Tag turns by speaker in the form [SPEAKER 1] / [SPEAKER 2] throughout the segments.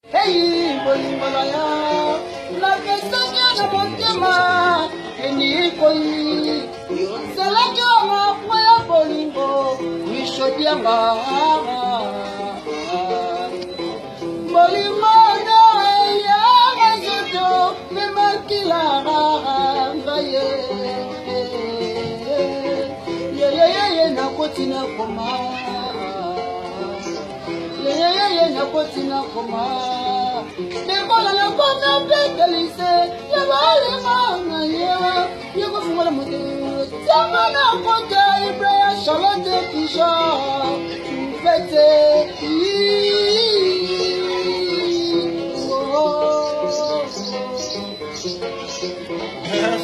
[SPEAKER 1] Hey, Bolingolaya, la Kesanya na Montema, Enikoi, Selajoma, Waya Bolingo, Mishodianga, Bolimona, Yamazuto, Memakila, Ye, Nakotina Koma. Nakotina koma Nekola na kona petelise Ya bale manga yewa Yego fungala mutu Sama na kota Ibraya Shalante Kisha Mfete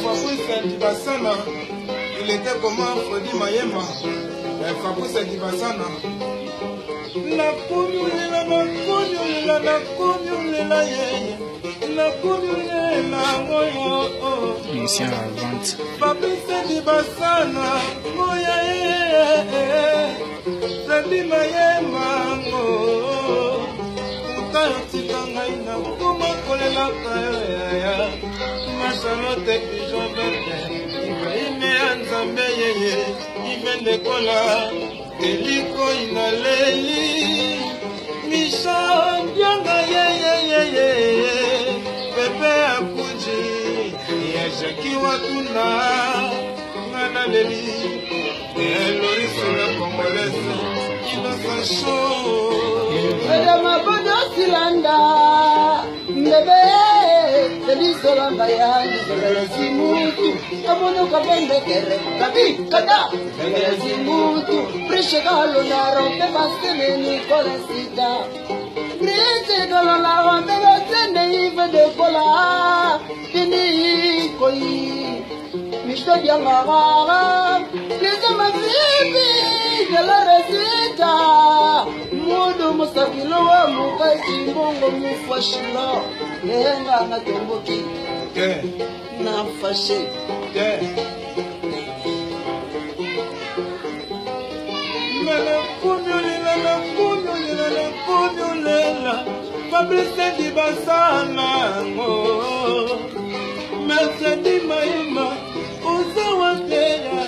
[SPEAKER 2] Fabrice Dibasana, il était comment Fredi Mayema. Fabrice Dibasana. La kunyulela,
[SPEAKER 3] Lucien à vente.
[SPEAKER 2] Fabrice Dibasana, moya Fredi Mayema, Utayo tikanga ina kuma kolela kaya. Masalote pigeon verte, Ibrahime Anzambe yeye, Imende kola, Eliko inaleli, Misha Bianga yeye, Pepe Akuji, Yajaki Watuna, Ngana Leli, Loris la Congolaise, Innocent Show.
[SPEAKER 1] Madame Bodo Silanda, Mbebe. Solamba ya Zimutu, Abono Kabende Kere, Kabi, Kada, Zimutu, Prishagalo Naro, Pebastele Nicola Sita, Prince Dolala, Pebastele Ive de Cola, Fini Koi, Mishto Yamara, Prince Mazibi, de la Resita, Mudu Musafilo, Mukaji, Mongo Mufashilo. Nenga na tomboki na fashe
[SPEAKER 2] Mele kunyolela Fabrice Dibasana Mercedi Maima Uzawa Teya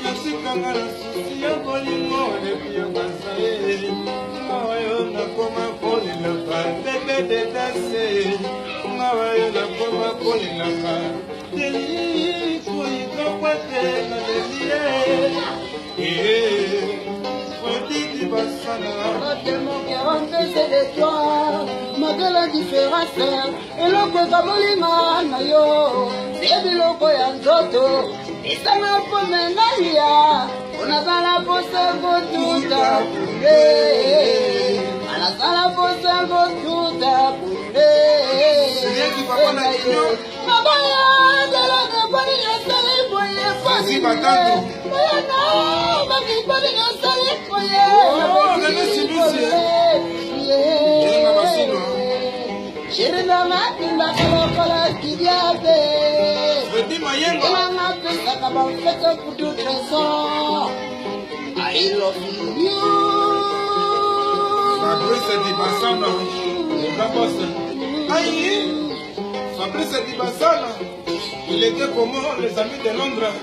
[SPEAKER 2] Yasikanga na susi ya bolingo Nepio Basaye Ngawayo na koma koli na Bebe de Dase Ngawayo na koma koli na Deli kuika kwete na delie Fredi Dibasana
[SPEAKER 1] Tellement qu'à rentrer c'est de toi Malgré la différence Et l'oko kabolima na yo C'est de l'oko ya nzoto Isana pome na lia Unazala pose gotuta pule Anazala pose gotuta pule Mabaya de la neponi yasale boye
[SPEAKER 2] Fasi Batando
[SPEAKER 1] Mami poni yasale boye Shirina matinda kala kidiabe
[SPEAKER 2] Fredi Mayema
[SPEAKER 1] Elana pesa kaba fete kutu trésor I love you
[SPEAKER 2] Fabrice Dibasana Aïe Fabrice Dibasana il était comment les amis de Londres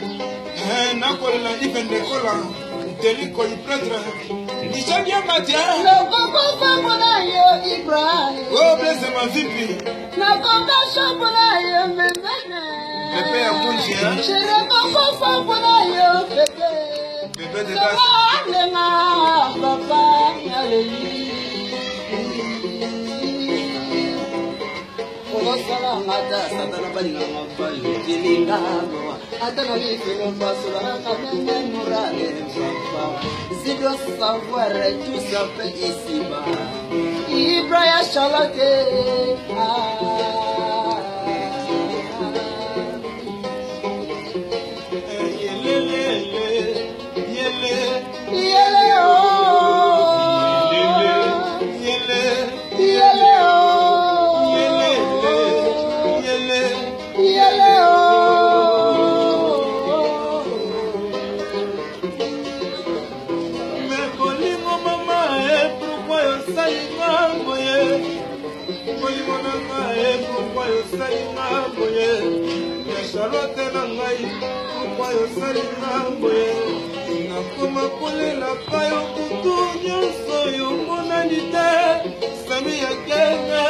[SPEAKER 2] Nakole na Ivende Kola Teliko y prêtre Nishabia Matia
[SPEAKER 1] Nakoko fabona yo Ibrahim
[SPEAKER 2] Oh blesse ma vipi
[SPEAKER 1] Nakoko fabona yo Memene
[SPEAKER 2] Pepe ya kunji
[SPEAKER 1] Chere koko fabona yo Pepe
[SPEAKER 2] Pepe de
[SPEAKER 1] Sama lenga Papa Yaleli Sala ngata satana balinga mafayo kilinga noa atana lifelo basula kanene morale papa zido savoir tout ça fait ici bas Ibrahim Shalate
[SPEAKER 2] yosalinga boye ya Charlotte na ngai pourquoi yosalinga boye nakoma kolelaka yo kutu nyonso yomonani te sami ya kenge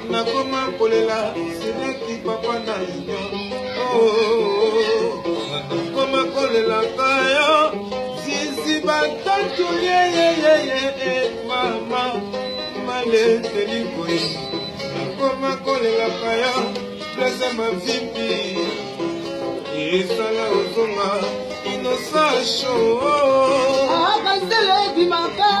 [SPEAKER 2] nakoma kolela sineki papa na union nakoma kolelaka yo sisi batatu yeyeyeye mama maleteli koye nakoma kolelaka yo plese mavipi esala ozonga inosasho
[SPEAKER 1] akasele bimaka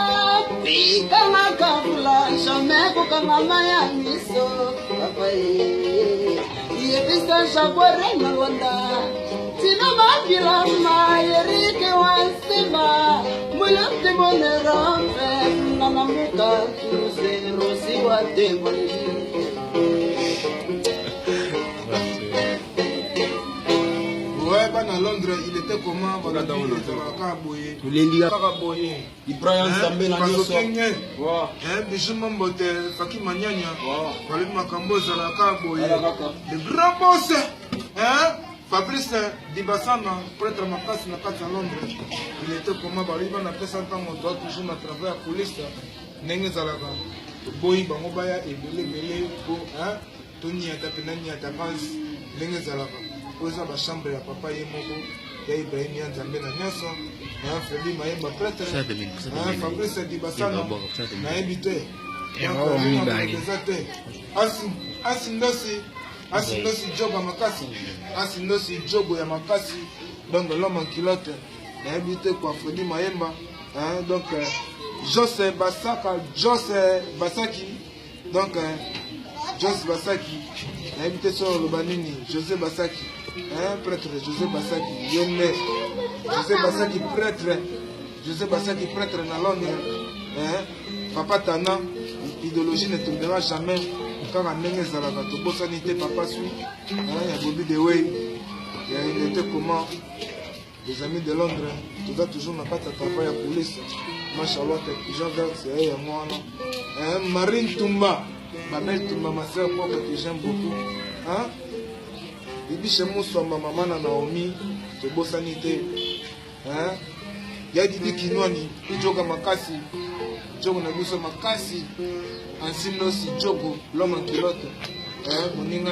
[SPEAKER 1] pikanga kabula jamais kokanga maya miso papaye yebisa jabore na Rwanda tina mabila mayerike wansema mulante monerampe nanamuka kurusero siwa tembole.
[SPEAKER 2] Ouais, bah à Londres, il était comment?
[SPEAKER 3] Ibrahim Nzambe na nyoso.
[SPEAKER 2] Wow. Bijou Mambote, Faki Manyanya. Wow. Fali Makambo Zalaka Boye. Le grand boss. Fabrice Dibassana, prêtre Makasi na kati à Londres. Il était comment? Bah, il va n'appeler ça tant on doit toujours à travers la police. Nenge Zalaka. Boy, bango baya et belé pour Tony à Tapenani à Tapaz. Nenge Zalaka. Oza ba chambre ya papa ye moko ya Ibrahim ya Nzambe na nyoso na Feli Mayemba prêtre Fabrice Dibassana na habité asindosi job makasi asindosi job ya makasi donc l'homme en culotte na habité kwa Feli Mayemba donc José Basaki donc José Basaki na habité sur le banini José Basaki prêtre José Basaki, José Basaki prêtre dans Londres. Papa Tana, l'idéologie ne tombera jamais. Quand on est dans la sanité, papa suit. Il y a Bobby de Way, il était comment? Les amis de Londres, tu dois toujours ma patte à travailler à la police. Ma Charlotte, Jean Vert, c'est elle et moi. Marine Toumba, ma belle Toumba, ma soeur propre que j'aime beaucoup. Bibi chez moi, maman na Naomi, te bossani te. Ya Didi Kinwani, Joga Makasi, Jogo na biso Makasi, Ansino si Jogo, l'homme en culotte. Moninga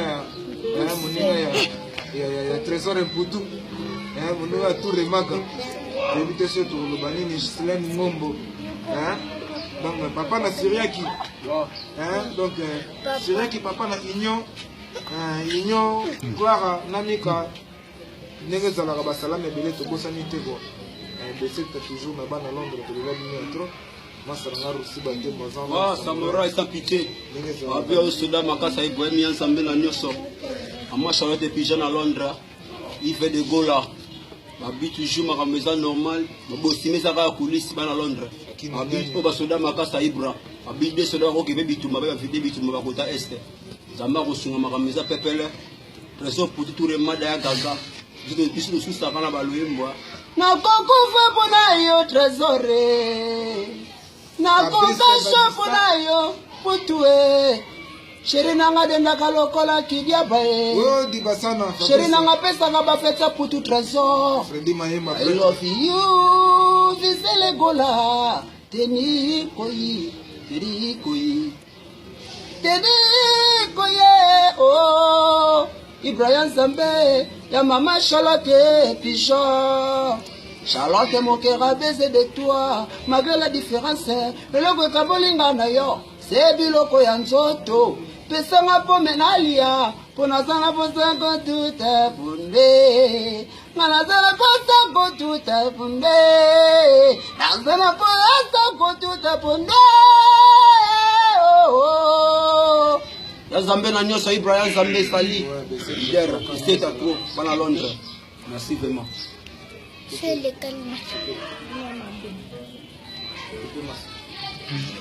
[SPEAKER 2] ya trésor Mputu. Moninga tout remaka. Éviter ce tour le banini Gislaine Ngombo. Donc papa na Syriaki. Donc Syriaki papa na Union Gloire Namika Nenge Zalaka Basalam et Belé Tobosani Tego. C'est toujours ma banne à Londres de la ligne trop. Masaranga aussi bandé Mozan.
[SPEAKER 3] Samouraï sans pitié. Abi au Soudan Makasa Ibrahim Nzambe na nyoso. Ama Charlotte Pigeon à Londres. Il fait des gola. Abi toujours ma maison normale. Bossi mais ça va à coulisses à Londres. Abi au Soudan Makasa Ibra. Abi des soldats qui veulent bituma ba vide bituma ba kota est. Zamba kosunga makameza pepele trésor pour tout le monde ya gaga biso sous ça kana balwembwa
[SPEAKER 1] na kokufa pona yo trésor na kokasha pona yo putue chéri nanga denda kalokola kidia bae
[SPEAKER 2] oh Dibassana
[SPEAKER 1] chéri nanga pesa nga ba feta putu trésor
[SPEAKER 2] Freddy Mayemba
[SPEAKER 1] I love you visele gola teni koyi oh Ibrahim Nzambe ya mama Charlotte Pigeon. Charlotte mon cœur a baisé de toi malgré la différence. Le logo kabolinga na yo c'est biloko ya nzoto pesa nga pomenalia pona sana posa ko tout abonné ngana sana posa ko tout abonné ngana posa ko tout abonné.
[SPEAKER 3] Nzambe na nyoso Ibrahim Nzambe sali leader c'est à trop bana Londres. Merci vraiment.
[SPEAKER 4] C'est le calme.